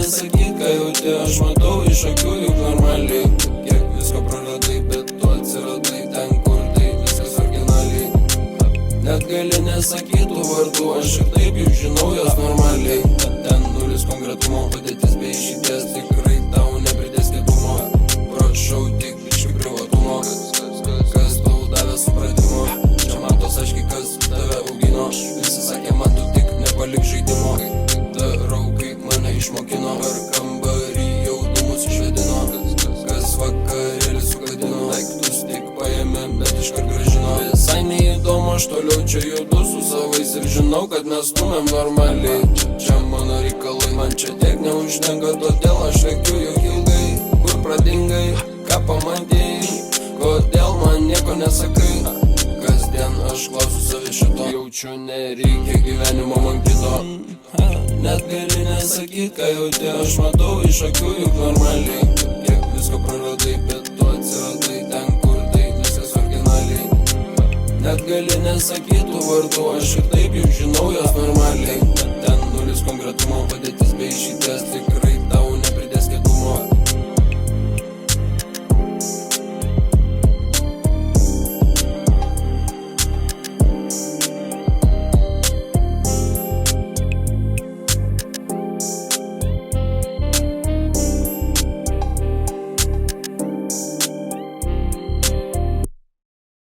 nesakyk, ką jauti, aš matau iš akių juk normaliai. Kiek visko praradai, bet tu atsiradai ten, kur tai viskas originaliai. Net gali nesakytų vardų, aš ir taip jau žinau jos normaliai. Ten nulis konkretumo, padėtis be išeities, tikrai tau nepridės kietumo. Prašau tik biškį privatumo, kas tau davė supratimo. Čia matos aiškiai, kas tave augino. Visi sakė man, tu tik nepalik žaidimo. Darau kaip mane išmokino, per kambarį jau dūmus išvedino. Kas vakarėlį sugadino, daiktus tik paėmė, bet iškart grąžino. Visai neįdomu, aš toliau čia judu su savais ir žinau, kad mes stumėm normaliai. Čia mano reikalai, man čia tiek neužtenka, todėl aš lekiu juk ilgai. Kur pradingai, ką pamatėjai, kodėl man nieko nesakai. Kasdien aš klausiu savi šito, jaučiu nereikia gyvenimo man kito. Net gali nesakyt, ką jauti, aš matau iš akių juk normaliai. Kiek visko praradai, bet tu atsiradai ten, kur tai viskas originaliai. Net gali nesakytų vardų, aš ir taip jau žinau jos normaliai. Ten nulis konkretumo, padėtis be išeities, tik